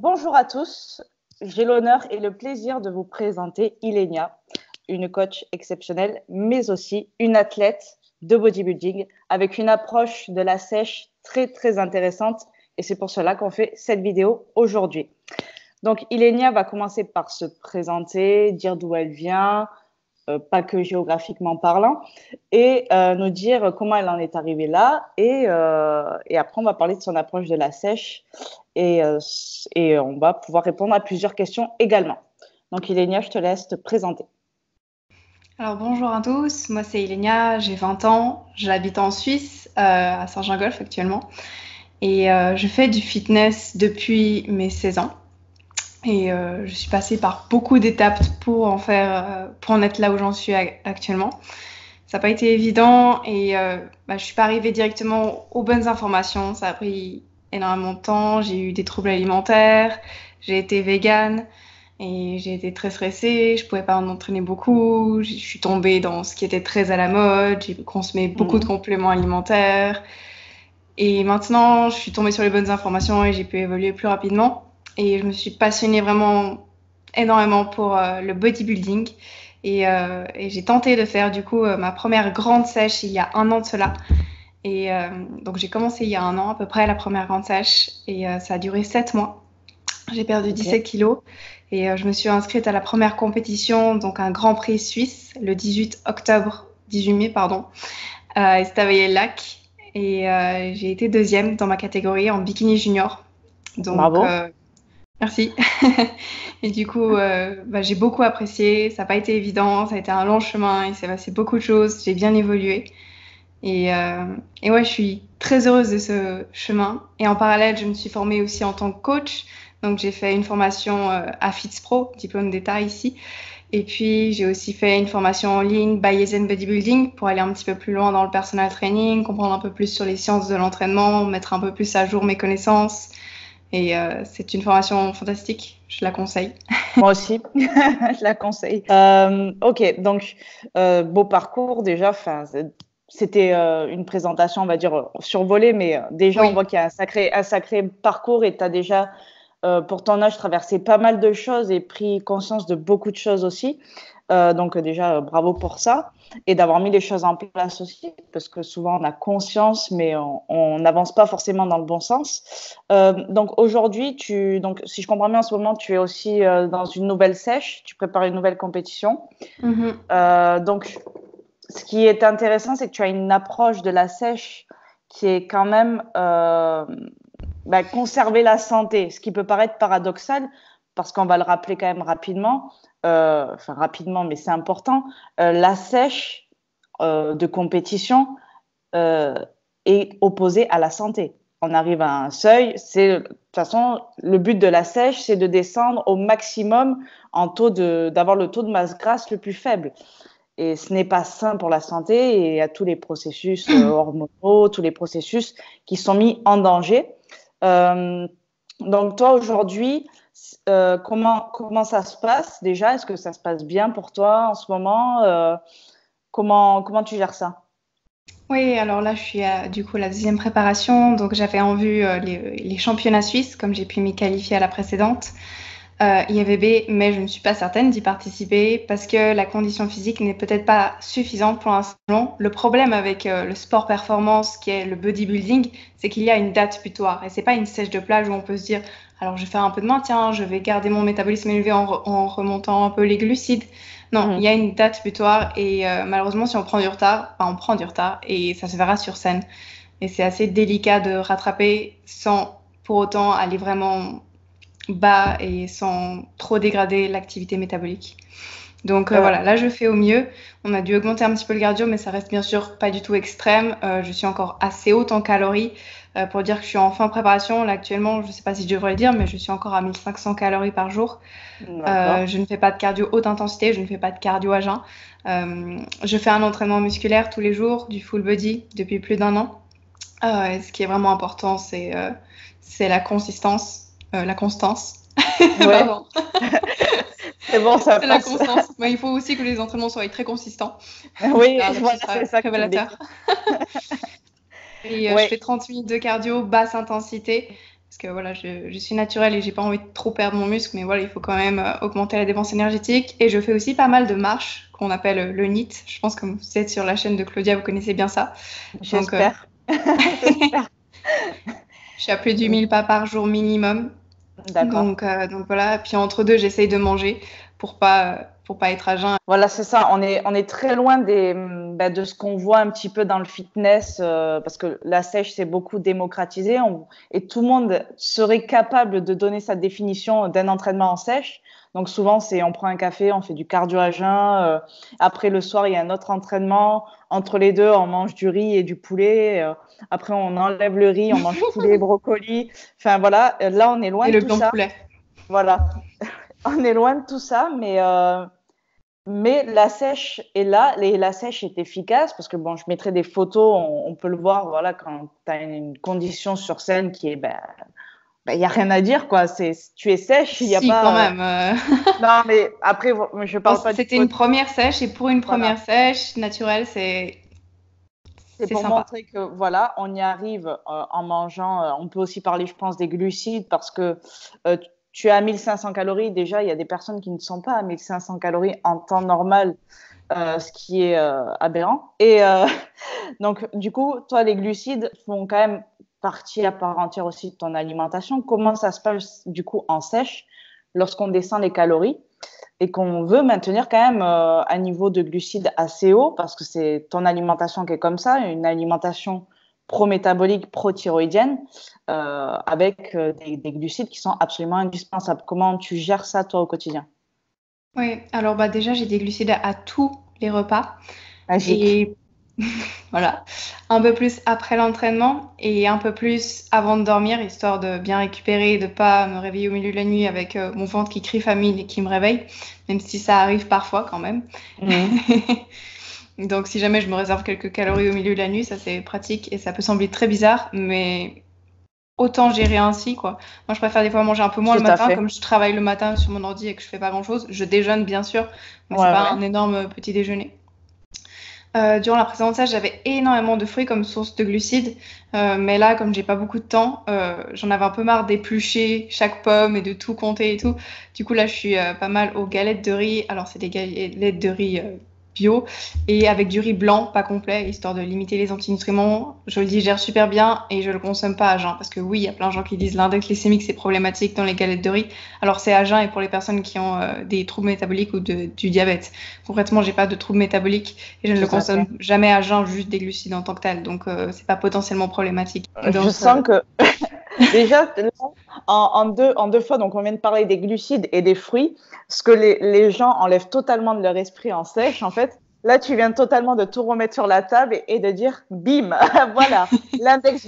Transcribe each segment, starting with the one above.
Bonjour à tous, j'ai l'honneur et le plaisir de vous présenter Ilenia, une coach exceptionnelle, mais aussi une athlète de bodybuilding avec une approche de la sèche très très intéressante et c'est pour cela qu'on fait cette vidéo aujourd'hui. Donc Ilenia va commencer par se présenter, dire d'où elle vient, pas que géographiquement parlant, et nous dire comment elle en est arrivée là. Et après, on va parler de son approche de la sèche et on va pouvoir répondre à plusieurs questions également. Donc, Ilenia, je te laisse te présenter. Alors bonjour à tous, moi c'est Ilenia, j'ai 20 ans, j'habite en Suisse, à Saint-Gingolph actuellement, et je fais du fitness depuis mes 16 ans. Et je suis passée par beaucoup d'étapes pour en être là où j'en suis actuellement. Ça n'a pas été évident et je suis pas arrivée directement aux bonnes informations. Ça a pris énormément de temps. J'ai eu des troubles alimentaires, j'ai été végane et j'ai été très stressée. Je pouvais pas m'entraîner beaucoup. Je suis tombée dans ce qui était très à la mode. J'ai consommé beaucoup de compléments alimentaires. Et maintenant, je suis tombée sur les bonnes informations et j'ai pu évoluer plus rapidement. Et je me suis passionnée vraiment énormément pour le bodybuilding. Et j'ai tenté de faire du coup ma première grande sèche il y a 1 an de cela. Et donc j'ai commencé il y a 1 an à peu près la première grande sèche. Et ça a duré 7 mois. J'ai perdu 17 kilos. Et je me suis inscrite à la première compétition, donc un Grand Prix suisse, le 18 mai, pardon. Et c'était à Veil-le-Lac. Et j'ai été 2e dans ma catégorie en bikini junior. Donc, bravo. Merci. Et du coup, j'ai beaucoup apprécié. Ça n'a pas été évident. Ça a été un long chemin. Il s'est passé beaucoup de choses. J'ai bien évolué. Et ouais, je suis très heureuse de ce chemin. Et en parallèle, je me suis formée aussi en tant que coach. Donc, j'ai fait une formation à FITSPRO, diplôme d'État ici. Et puis, j'ai aussi fait une formation en ligne Bayesian Bodybuilding pour aller un petit peu plus loin dans le personal training, comprendre un peu plus sur les sciences de l'entraînement, mettre un peu plus à jour mes connaissances. Et c'est une formation fantastique, je la conseille. Moi aussi, je la conseille. Ok, donc beau parcours déjà. C'était une présentation, on va dire, survolée, mais déjà, on voit qu'il y a un sacré parcours et tu as déjà, pour ton âge, traversé pas mal de choses et pris conscience de beaucoup de choses aussi. Donc déjà, bravo pour ça et d'avoir mis les choses en place aussi, parce que souvent, on a conscience, mais on n'avance pas forcément dans le bon sens. Donc aujourd'hui, donc, si je comprends bien, en ce moment, tu es aussi dans une nouvelle sèche, tu prépares une nouvelle compétition. Donc, ce qui est intéressant, c'est que tu as une approche de la sèche qui est quand même conserver la santé, ce qui peut paraître paradoxal, parce qu'on va le rappeler quand même rapidement, mais c'est important, la sèche de compétition est opposée à la santé. On arrive à un seuil, de toute façon, le but de la sèche, c'est de descendre au maximum d'avoir le taux de masse grasse le plus faible. Et ce n'est pas sain pour la santé et il y a tous les processus hormonaux, tous les processus qui sont mis en danger. Donc toi, aujourd'hui, comment ça se passe déjà? Est-ce que ça se passe bien pour toi en ce moment? Comment tu gères ça? Oui, alors là, je suis du coup la 2e préparation. Donc, j'avais en vue les championnats suisses, comme j'ai pu m'y qualifier à la précédente. IFBB, mais je ne suis pas certaine d'y participer parce que la condition physique n'est peut-être pas suffisante pour l'instant. Le problème avec le sport performance qui est le bodybuilding, c'est qu'il y a une date butoir et c'est pas une sèche de plage où on peut se dire alors je vais faire un peu de maintien, je vais garder mon métabolisme élevé en remontant un peu les glucides. Non, il y a une date butoir et malheureusement si on prend du retard, on prend du retard et ça se verra sur scène. Et c'est assez délicat de rattraper sans pour autant aller vraiment bas et sans trop dégrader l'activité métabolique. Donc voilà, là je fais au mieux. On a dû augmenter un petit peu le cardio, mais ça reste bien sûr pas du tout extrême. Je suis encore assez haute en calories pour dire que je suis en fin de préparation. Là actuellement, je ne sais pas si je devrais le dire, mais je suis encore à 1500 calories par jour. Je ne fais pas de cardio haute intensité, je ne fais pas de cardio à jeun. Je fais un entraînement musculaire tous les jours, du full body depuis plus d'1 an. Ce qui est vraiment important, c'est la consistance. La constance. Ouais. C'est bon, ça c'est passe. La constance. Mais il faut aussi que les entraînements soient très consistants. Oui, voilà, c'est ça. Révélateur. Et je fais 30 minutes de cardio basse intensité. Parce que voilà, je suis naturelle et j'ai pas envie de trop perdre mon muscle, mais voilà, il faut quand même augmenter la dépense énergétique. Et je fais aussi pas mal de marches qu'on appelle le NEAT. Je pense que vous êtes sur la chaîne de Claudia, vous connaissez bien ça. J'espère. J'espère. Je suis à plus de 8 000 pas par jour minimum. D'accord. Donc voilà, puis entre deux, j'essaye de manger pour pas être à jeun. Voilà, c'est ça. On est très loin de ce qu'on voit un petit peu dans le fitness, parce que la sèche, c'est beaucoup démocratisé et tout le monde serait capable de donner sa définition d'un entraînement en sèche. Donc souvent, on prend un café, on fait du cardio à jeun. Après, le soir, il y a un autre entraînement. Entre les deux, on mange du riz et du poulet. Après, on enlève le riz, on mange poulet et brocoli. Enfin voilà, là, on est loin Et de le tout blanc de ça. poulet. Voilà, on est loin de tout ça, mais la sèche est là, et la sèche est efficace parce que bon, je mettrai des photos, on peut le voir, voilà, quand tu as une condition sur scène qui est, il y a rien à dire, quoi. Tu es sèche, il n'y a Si, quand pas. même. Non, mais après, je Bon, parle pas c'était une première sèche et pour une Voilà. première sèche naturelle, c'est Pour sympa. montrer que voilà, on y arrive en mangeant. On peut aussi parler, je pense, des glucides parce que tu es à 1500 calories. Déjà, il y a des personnes qui ne sont pas à 1500 calories en temps normal, ce qui est aberrant. Et donc, du coup, toi, les glucides font quand même partie à part entière aussi de ton alimentation. Comment ça se passe, du coup, en sèche lorsqu'on descend les calories et qu'on veut maintenir quand même un niveau de glucides assez haut parce que c'est ton alimentation qui est comme ça, une alimentation pro-métabolique, pro-thyroïdienne, avec des glucides qui sont absolument indispensables. Comment tu gères ça, toi, au quotidien? Oui, alors déjà, j'ai des glucides à tous les repas. Magique. Et voilà, un peu plus après l'entraînement et un peu plus avant de dormir, histoire de bien récupérer et de pas me réveiller au milieu de la nuit avec mon ventre qui crie famine et qui me réveille, même si ça arrive parfois quand même. Mmh. Donc si jamais je me réserve quelques calories au milieu de la nuit, ça c'est pratique et ça peut sembler très bizarre, mais autant gérer ainsi, quoi. Moi, je préfère des fois manger un peu moins le Tout à matin, fait. comme je travaille le matin sur mon ordi et que je fais pas grand-chose. Je déjeune, bien sûr, mais c'est Ouais, pas ouais. un énorme petit déjeuner. Durant la précédente sèche, j'avais énormément de fruits comme source de glucides, mais là, comme j'ai pas beaucoup de temps, j'en avais un peu marre d'éplucher chaque pomme et de tout compter et tout. Du coup, là, je suis pas mal aux galettes de riz. Alors, c'est des galettes de riz bio et avec du riz blanc, pas complet, histoire de limiter les antinutriments. Je le digère super bien et je le consomme pas à jeun parce que oui, il y a plein de gens qui disent l'index glycémique c'est problématique dans les galettes de riz. Alors c'est à jeun et pour les personnes qui ont des troubles métaboliques ou du diabète. Concrètement, j'ai pas de troubles métaboliques et je ne le Tout à fait. consomme jamais à jeun, juste des glucides en tant que tel. Donc c'est pas potentiellement problématique. Je Donc sens que déjà, là, en deux fois, donc on vient de parler des glucides et des fruits, ce que les gens enlèvent totalement de leur esprit en sèche, en fait. Là, tu viens totalement de tout remettre sur la table et de dire, bim, voilà, l'index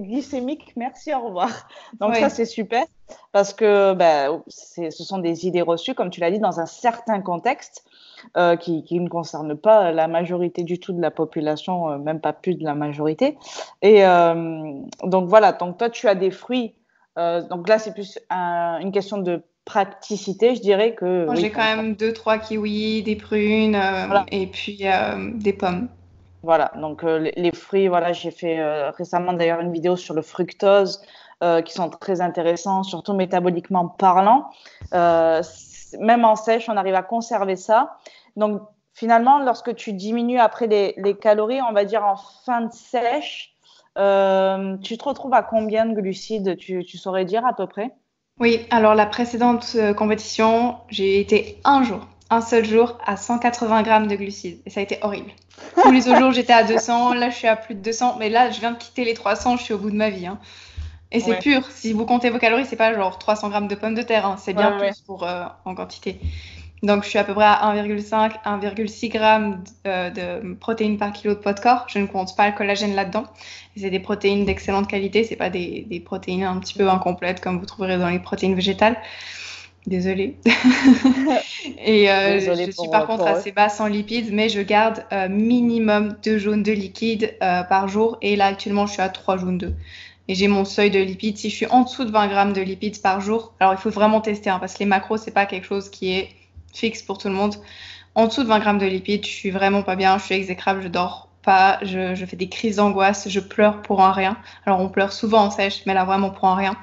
glycémique, merci, au revoir. Donc ça, ouais. c'est super parce que ce sont des idées reçues, comme tu l'as dit, dans un certain contexte qui ne concerne pas la majorité du tout de la population, même pas plus de la majorité. Et donc voilà, donc toi tu as des fruits, donc là c'est plus une question de praticité, je dirais que Moi, oui, j'ai quand même 2-3 kiwis, des prunes voilà, et puis des pommes. voilà. Donc les fruits, voilà, j'ai fait récemment d'ailleurs une vidéo sur le fructose qui sont très intéressants, surtout métaboliquement parlant. Même en sèche, on arrive à conserver ça. Donc finalement, lorsque tu diminues après les calories, on va dire en fin de sèche, tu te retrouves à combien de glucides, tu saurais dire à peu près? Oui, alors la précédente compétition, j'ai été un seul jour, à 180 grammes de glucides. Et ça a été horrible. Tous les autres jours, j'étais à 200. Là, je suis à plus de 200. Mais là, je viens de quitter les 300. Je suis au bout de ma vie, hein. Et c'est Ouais, pur. Si vous comptez vos calories, c'est pas genre 300 grammes de pommes de terre, hein. C'est bien ouais, ouais. plus pour, en quantité. Donc, je suis à peu près à 1,5, 1,6 grammes de protéines par kilo de poids de corps. Je ne compte pas le collagène là-dedans. C'est des protéines d'excellente qualité. C'est pas des protéines un petit peu incomplètes comme vous trouverez dans les protéines végétales. Désolée. Et Désolée je suis par contre pour eux. assez basse en lipides, mais je garde minimum 2 jaunes de liquide par jour. Et là, actuellement, je suis à 3 jaunes d'œufs. Et j'ai mon seuil de lipides. Si je suis en dessous de 20 grammes de lipides par jour, alors il faut vraiment tester, hein, parce que les macros, c'est pas quelque chose qui est fixe pour tout le monde. En dessous de 20 grammes de lipides, je suis vraiment pas bien, je suis exécrable, je dors pas. Je fais des crises d'angoisse, je pleure pour un rien. Alors, on pleure souvent en sèche, mais là, vraiment pour un rien.